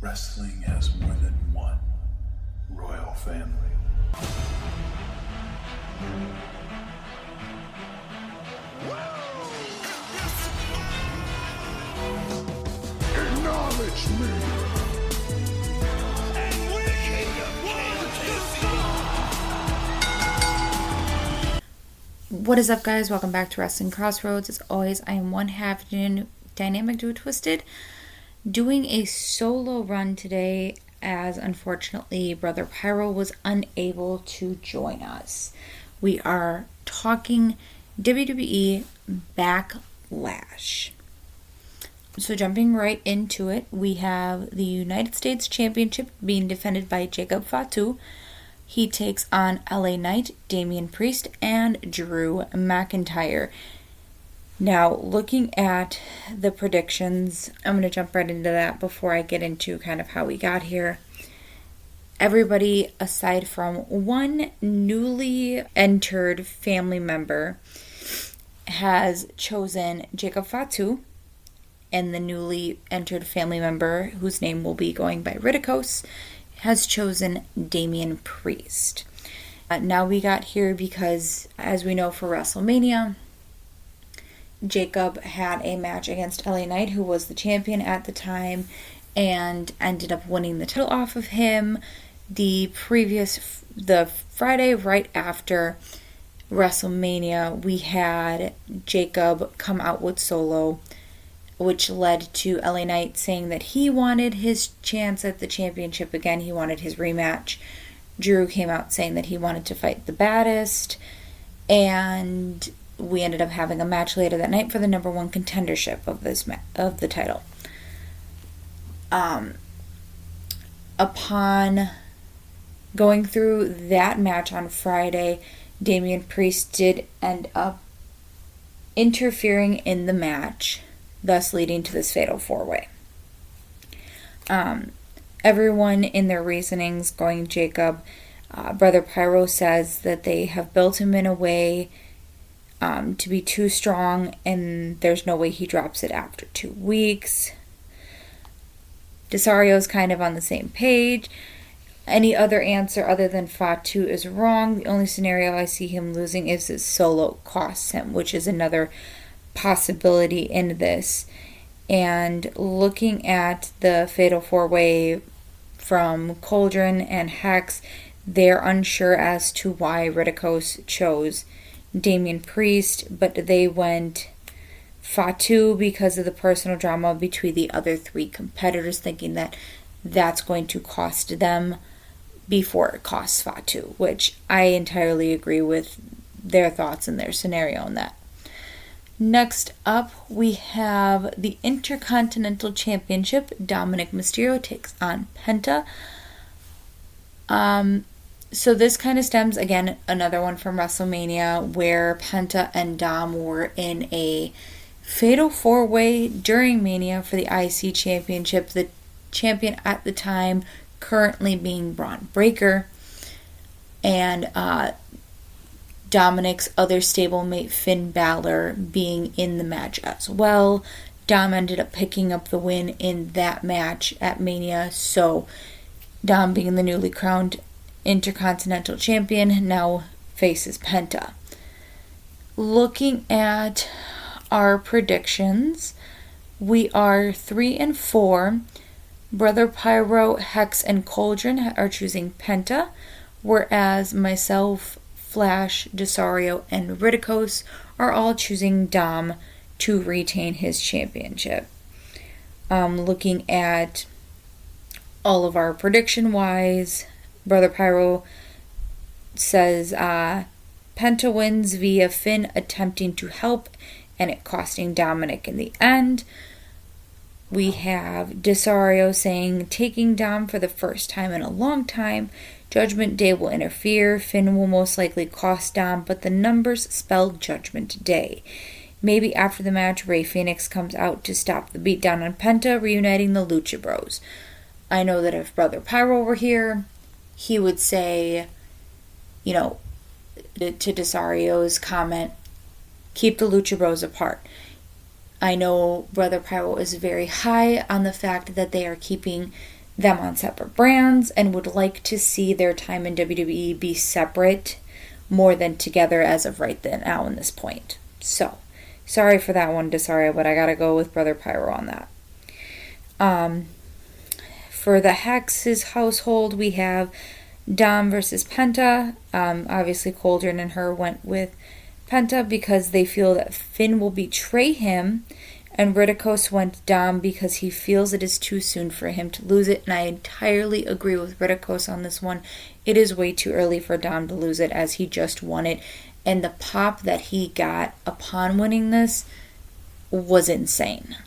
Wrestling has more than one royal family. Acknowledge me! And we What is up, guys? Welcome back to Wrestling Crossroads. As always, I am one half Dynamic Duo Twisted, doing a solo run today as unfortunately Brother Pyro was unable to join us. We are talking WWE Backlash. So jumping right into it, we have the United States Championship being defended by Jacob Fatu. He takes on LA Knight, Damian Priest, and Drew McIntyre. Now, looking at the predictions, I'm going to jump right into that before I get into kind of how we got here. Everybody, aside from one newly entered family member, has chosen Jacob Fatu, and the newly entered family member, whose name will be going by Ridicos, has chosen Damian Priest. Now we got here because, as we know, for WrestleMania, Jacob had a match against LA Knight, who was the champion at the time, and ended up winning the title off of him. The Friday right after WrestleMania, we had Jacob come out with Solo, which led to LA Knight saying that he wanted his chance at the championship again. He wanted his rematch. Drew came out saying that he wanted to fight the baddest, and we ended up having a match later that night for the number one contendership of the title. Upon going through that match on Friday, Damian Priest did end up interfering in the match, thus leading to this fatal four-way. Everyone in their reasonings going Jacob, Brother Pyro says that they have built him in a way to be too strong, and there's no way he drops it after 2 weeks. Desario's kind of on the same page. Any other answer other than Fatu is wrong. The only scenario I see him losing is his Solo costs him, which is another possibility in this. And looking at the fatal four-way from Cauldron and Hex, they're unsure as to why Ridicos chose Damian Priest, but they went Fatu because of the personal drama between the other three competitors, thinking that that's going to cost them before it costs Fatu, which I entirely agree with their thoughts and their scenario on that. Next up, we have the Intercontinental Championship. Dominic Mysterio takes on Penta. So this kind of stems, again, another one from WrestleMania, where Penta and Dom were in a fatal four-way during Mania for the IC Championship. The champion at the time currently being Braun Breaker, and Dominic's other stablemate, Finn Balor, being in the match as well. Dom ended up picking up the win in that match at Mania, so Dom, being the newly crowned Intercontinental Champion, now faces Penta. Looking at our predictions, we are 3 and 4. Brother Pyro, Hex, and Cauldron are choosing Penta, whereas myself, Flash, Desario, and Ridicos are all choosing Dom to retain his championship. Looking at all of our prediction-wise, Brother Pyro says Penta wins via Finn attempting to help and it costing Dominic in the end. We have Desario saying taking Dom for the first time in a long time. Judgment Day will interfere. Finn will most likely cost Dom, but the numbers spell Judgment Day. Maybe after the match, Rey Fenix comes out to stop the beatdown on Penta, reuniting the Lucha Bros. I know that if Brother Pyro were here, he would say, to Desario's comment, keep the Lucha Bros apart. I know Brother Pyro is very high on the fact that they are keeping them on separate brands and would like to see their time in WWE be separate more than together as of right now in this point. So, sorry for that one, Desario, but I gotta go with Brother Pyro on that. For the Hex's household, we have Dom versus Penta. Obviously, Cauldron and her went with Penta because they feel that Finn will betray him, and Ridicos went Dom because he feels it is too soon for him to lose it, and I entirely agree with Ridicos on this one. It is way too early for Dom to lose it as he just won it, and the pop that he got upon winning this was insane.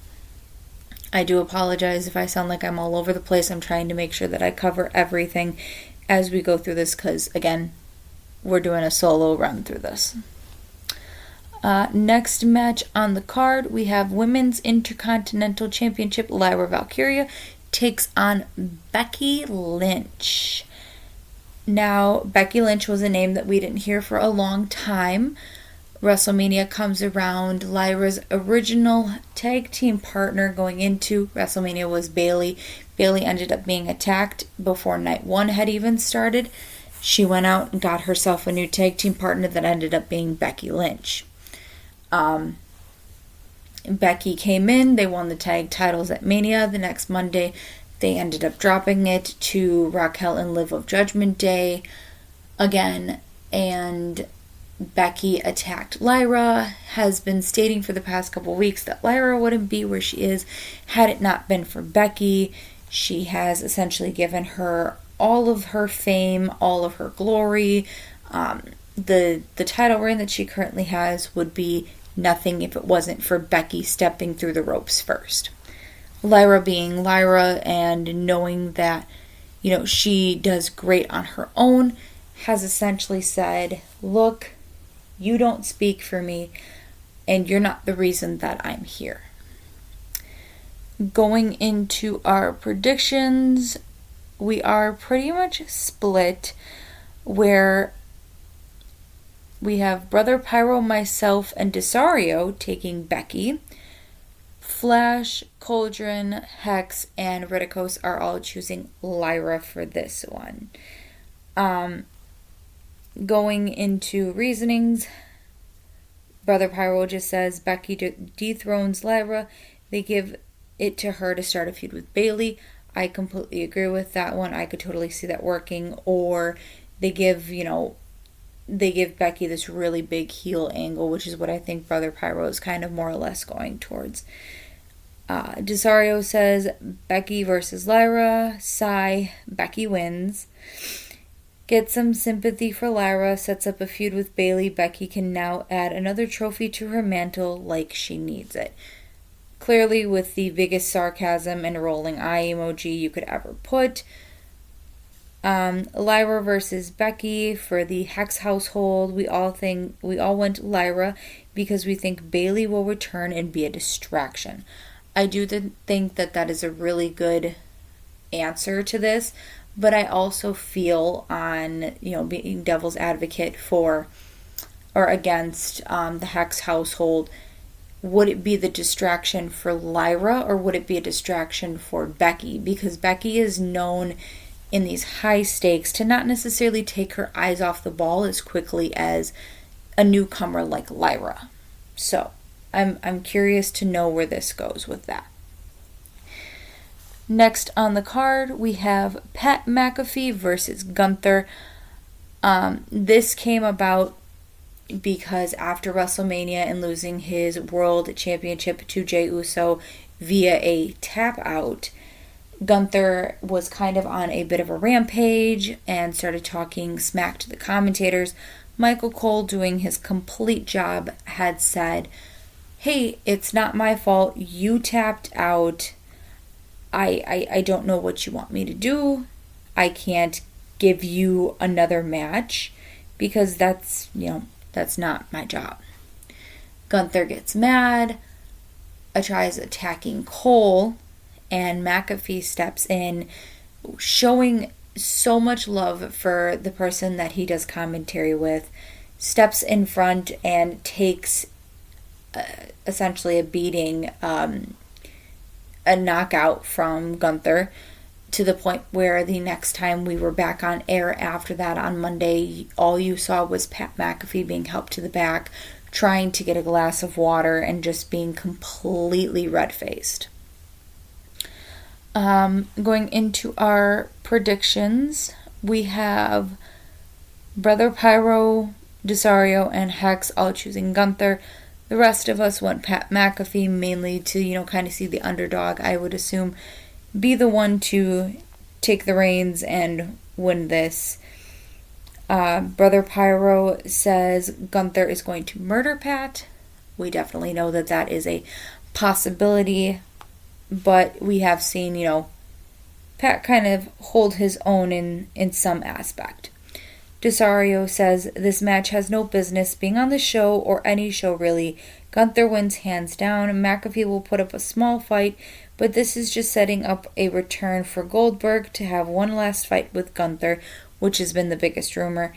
I do apologize if I sound like I'm all over the place. I'm trying to make sure that I cover everything as we go through this because, again, we're doing a solo run through this. Next match on the card, we have Women's Intercontinental Championship. Lyra Valkyria takes on Becky Lynch. Now, Becky Lynch was a name that we didn't hear for a long time. WrestleMania comes around. Lyra's original tag team partner going into WrestleMania was Bayley. Bayley ended up being attacked before night one had even started. She went out and got herself a new tag team partner that ended up being Becky Lynch. Becky came in. They won the tag titles at Mania. The next Monday, they ended up dropping it to Raquel and Liv of Judgment Day again. And Becky attacked Lyra, has been stating for the past couple weeks that Lyra wouldn't be where she is had it not been for Becky. She has essentially given her all of her fame, all of her glory. The title reign that she currently has would be nothing if it wasn't for Becky stepping through the ropes first. Lyra being Lyra and knowing that, she does great on her own, has essentially said, look, you don't speak for me, and you're not the reason that I'm here. Going into our predictions, we are pretty much split, where we have Brother Pyro, myself, and Desario taking Becky. Flash, Cauldron, Hex, and Ridicos are all choosing Lyra for this one. Going into reasonings, Brother Pyro just says Becky dethrones Lyra. They give it to her to start a feud with Bayley. I completely agree with that one. I could totally see that working. Or they give Becky this really big heel angle, which is what I think Brother Pyro is kind of more or less going towards. Desario says Becky versus Lyra. Sigh, Becky wins. Get some sympathy for Lyra, sets up a feud with Bayley. Becky can now add another trophy to her mantle like she needs it. Clearly with the biggest sarcasm and rolling eye emoji you could ever put. Lyra versus Becky for the Hex household. We all went Lyra because we think Bayley will return and be a distraction. I do think that is a really good answer to this, but I also feel on, being devil's advocate for or against the Hex household, would it be the distraction for Lyra or would it be a distraction for Becky? Because Becky is known in these high stakes to not necessarily take her eyes off the ball as quickly as a newcomer like Lyra. So I'm curious to know where this goes with that. Next on the card, we have Pat McAfee versus Gunther. This came about because after WrestleMania and losing his World Championship to Jey Uso via a tap out, Gunther was kind of on a bit of a rampage and started talking smack to the commentators. Michael Cole, doing his complete job, had said, hey, it's not my fault. You tapped out. I don't know what you want me to do. I can't give you another match because that's not my job. Gunther gets mad, tries attacking Cole, and McAfee steps in, showing so much love for the person that he does commentary with, steps in front and takes essentially a beating, a knockout from Gunther, to the point where the next time we were back on air after that on Monday, all you saw was Pat McAfee being helped to the back, trying to get a glass of water and just being completely red-faced. Going into our predictions, we have Brother Pyro, Desario, and Hex all choosing Gunther. The rest of us went Pat McAfee, mainly to, kind of see the underdog, I would assume, be the one to take the reins and win this. Brother Pyro says Gunther is going to murder Pat. We definitely know that that is a possibility, but we have seen, Pat kind of hold his own in some aspect. Desario says this match has no business being on the show or any show really. Gunther wins hands down. McAfee will put up a small fight, but this is just setting up a return for Goldberg to have one last fight with Gunther, which has been the biggest rumor.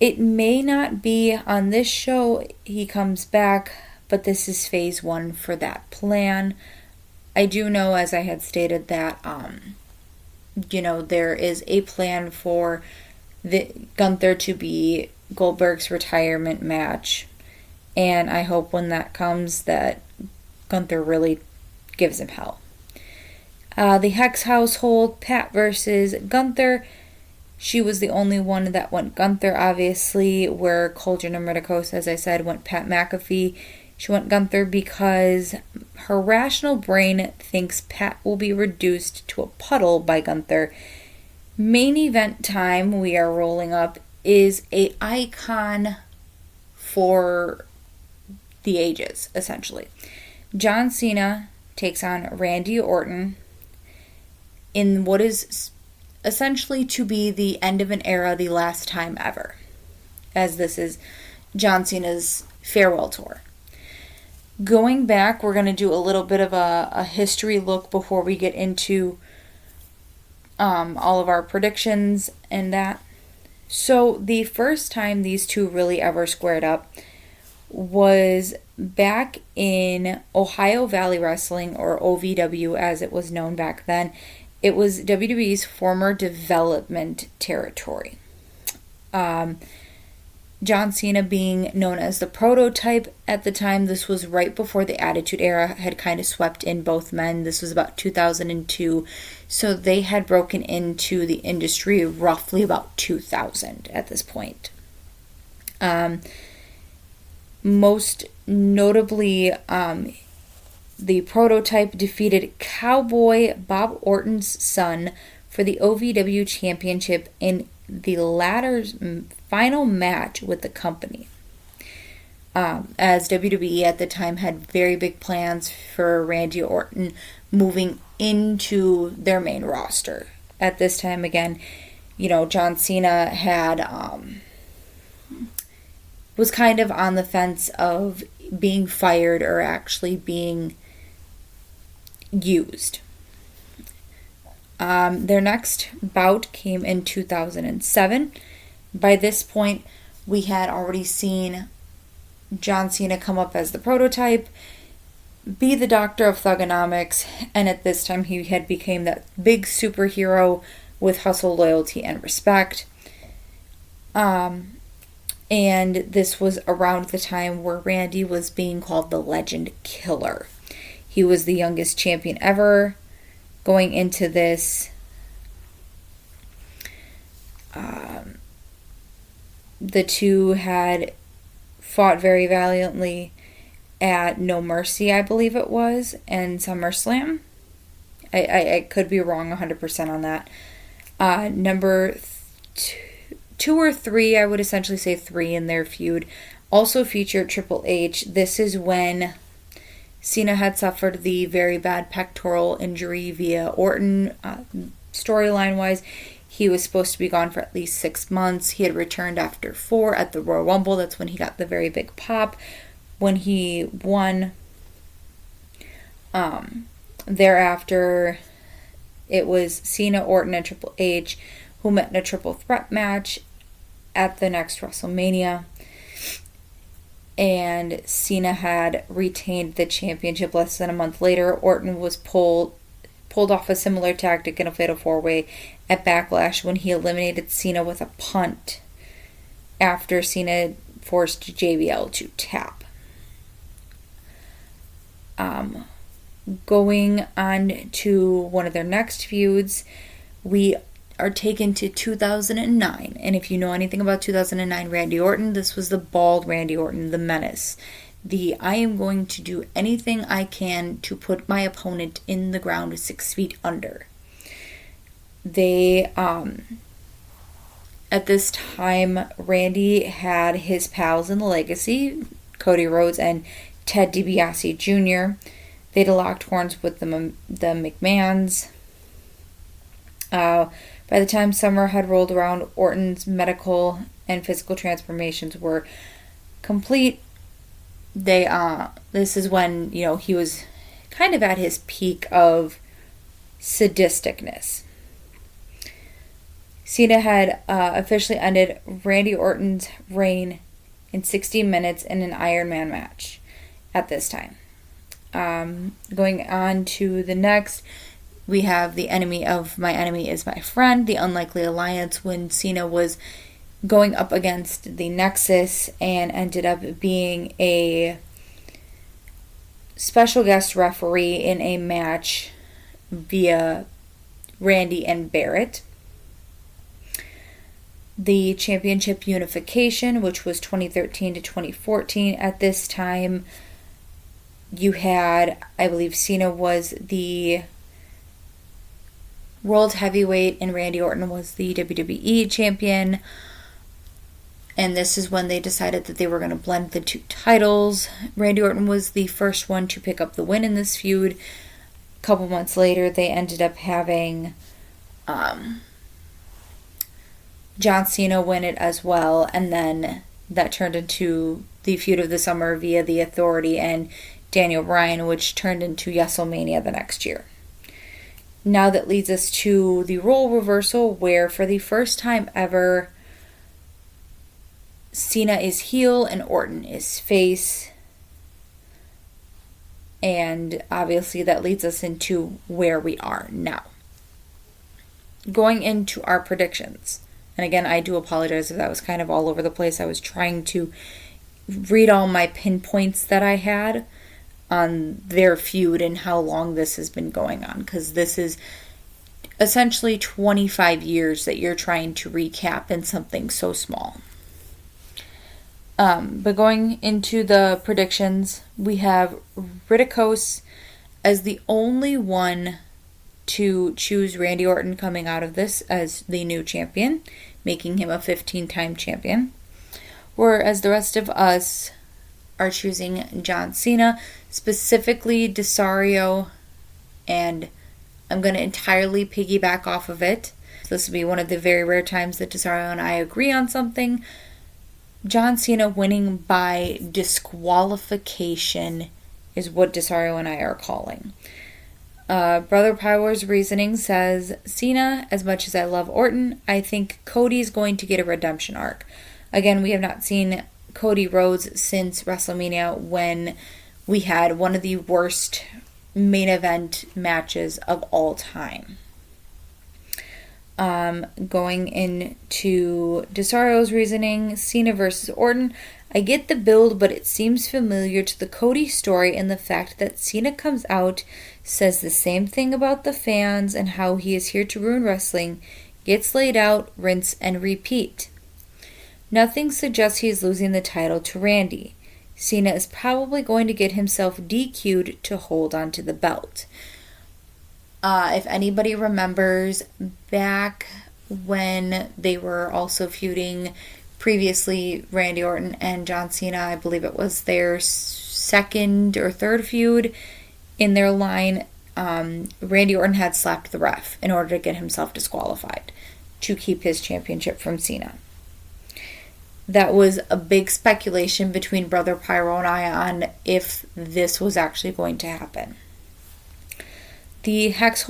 It may not be on this show he comes back, but this is phase 1 for that plan. I do know, as I had stated, that there is a plan for the Gunther to be Goldberg's retirement match, and I hope when that comes that Gunther really gives him hell. The Hex household, Pat versus Gunther. She was the only one that went Gunther, obviously, where Cauldron and Ridicose, as I said, went Pat McAfee. She went Gunther because her rational brain thinks Pat will be reduced to a puddle by Gunther. Main event time we are rolling up is a icon for the ages, essentially. John Cena takes on Randy Orton in what is essentially to be the end of an era, the last time ever, as this is John Cena's farewell tour. Going back, we're going to do a little bit of a history look before we get into all of our predictions and that. So the first time these two really ever squared up was back in Ohio Valley Wrestling, or OVW as it was known back then. It was WWE's former development territory. John Cena being known as the prototype at the time. This was right before the Attitude Era had kind of swept in both men. This was about 2002. So they had broken into the industry roughly about 2000 at this point. Most notably, the prototype defeated Cowboy Bob Orton's son for the OVW Championship in the latter's final match with the company. As WWE at the time had very big plans for Randy Orton moving into their main roster. At this time, again, John Cena had was kind of on the fence of being fired or actually being used. Their next bout came in 2007. By this point, we had already seen John Cena come up as the prototype, be the doctor of thugonomics, and at this time he had become that big superhero with hustle, loyalty, and respect. And this was around the time where Randy was being called the Legend Killer. He was the youngest champion ever. Going into this, the two had fought very valiantly at No Mercy, I believe it was, and SummerSlam. I could be wrong 100% on that. Number 2 or 3, I would essentially say 3 in their feud, also featured Triple H. This is when Cena had suffered the very bad pectoral injury via Orton. Storyline-wise, he was supposed to be gone for at least 6 months. He had returned after 4 at the Royal Rumble. That's when he got the very big pop when he won. Thereafter, it was Cena, Orton, and Triple H who met in a triple threat match at the next WrestleMania. And Cena had retained the championship less than a month later. Orton was pulled pulled off a similar tactic in a Fatal 4-Way at Backlash when he eliminated Cena with a punt after Cena forced JBL to tap. Going on to one of their next feuds, we are taken to 2009. And if you know anything about 2009 Randy Orton, this was the bald Randy Orton, the menace. I am going to do anything I can to put my opponent in the ground 6 feet under. They, at this time, Randy had his pals in the Legacy, Cody Rhodes and Ted DiBiase Jr. They'd locked horns with the McMahons. By the time summer had rolled around, Orton's medical and physical transformations were complete. This is when, he was kind of at his peak of sadisticness. Cena had officially ended Randy Orton's reign in 60 minutes in an Iron Man match at this time. Going on to the next, we have the enemy of my enemy is my friend, the Unlikely Alliance, when Cena was going up against the Nexus and ended up being a special guest referee in a match via Randy and Barrett. The championship unification, which was 2013 to 2014. At this time, you had, I believe Cena was the World Heavyweight and Randy Orton was the WWE Champion. And this is when they decided that they were going to blend the two titles. Randy Orton was the first one to pick up the win in this feud. A couple months later, they ended up having John Cena win it as well. And then that turned into the feud of the summer via The Authority and Daniel Bryan, which turned into Wrestlemania the next year. Now that leads us to the role reversal, where for the first time ever, Cena is heel and Orton is face. And obviously that leads us into where we are now. Going into our predictions. And again, I do apologize if that was kind of all over the place. I was trying to read all my pinpoints that I had on their feud and how long this has been going on, because this is essentially 25 years that you're trying to recap in something so small. But going into the predictions, we have Ridicos as the only one to choose Randy Orton coming out of this as the new champion, making him a 15-time champion, whereas the rest of us are choosing John Cena, specifically Desario, and I'm going to entirely piggyback off of it. This will be one of the very rare times that Desario and I agree on something. John Cena winning by disqualification is what Desario and I are calling. Brother Power's reasoning says, Cena, as much as I love Orton, I think Cody's going to get a redemption arc. Again, we have not seen Cody Rhodes since WrestleMania, when we had one of the worst main event matches of all time. Going into Desario's reasoning, Cena versus Orton, I get the build, but it seems familiar to the Cody story in the fact that Cena comes out, says the same thing about the fans and how he is here to ruin wrestling, gets laid out, rinse and repeat. Nothing suggests he is losing the title to Randy. Cena is probably going to get himself DQ'd to hold on to the belt. If anybody remembers back when they were also feuding previously, Randy Orton and John Cena, I believe it was their second or third feud in their line, Randy Orton had slapped the ref in order to get himself disqualified to keep his championship from Cena. That was a big speculation between Brother Pyro and I on if this was actually going to happen. The Hex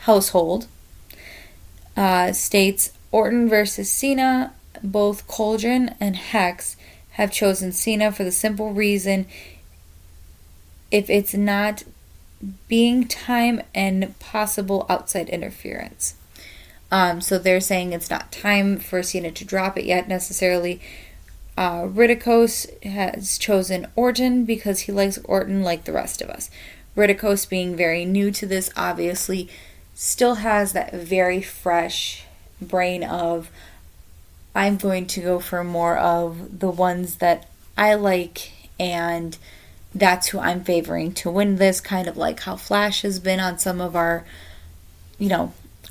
household states Orton versus Cena. Both Cauldron and Hex have chosen Cena for the simple reason, if it's not being time and possible outside interference. So they're saying it's not time for Cena to drop it yet necessarily. Ridicos has chosen Orton because he likes Orton like the rest of us. Ridicos, being very new to this, obviously still has that very fresh brain of, I'm going to go for more of the ones that I like, and that's who I'm favoring to win this, kind of like how Flash has been on some of our,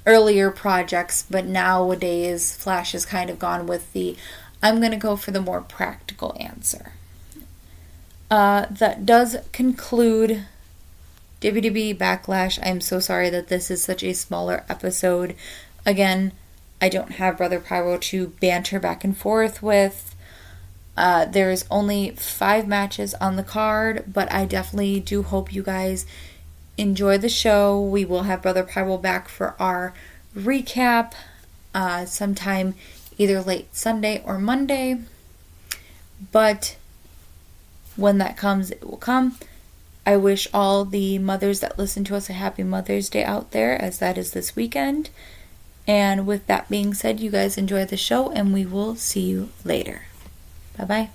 earlier projects, but nowadays Flash has kind of gone with the, I'm going to go for the more practical answer. That does conclude WWE Backlash. I'm so sorry that this is such a smaller episode. Again, I don't have Brother Pyro to banter back and forth with. There's only 5 matches on the card, but I definitely do hope you guys enjoy the show. We will have Brother Pyro back for our recap sometime either late Sunday or Monday. But when that comes, it will come. I wish all the mothers that listen to us a happy Mother's Day out there, as that is this weekend. And with that being said, you guys enjoy the show, and we will see you later. Bye-bye.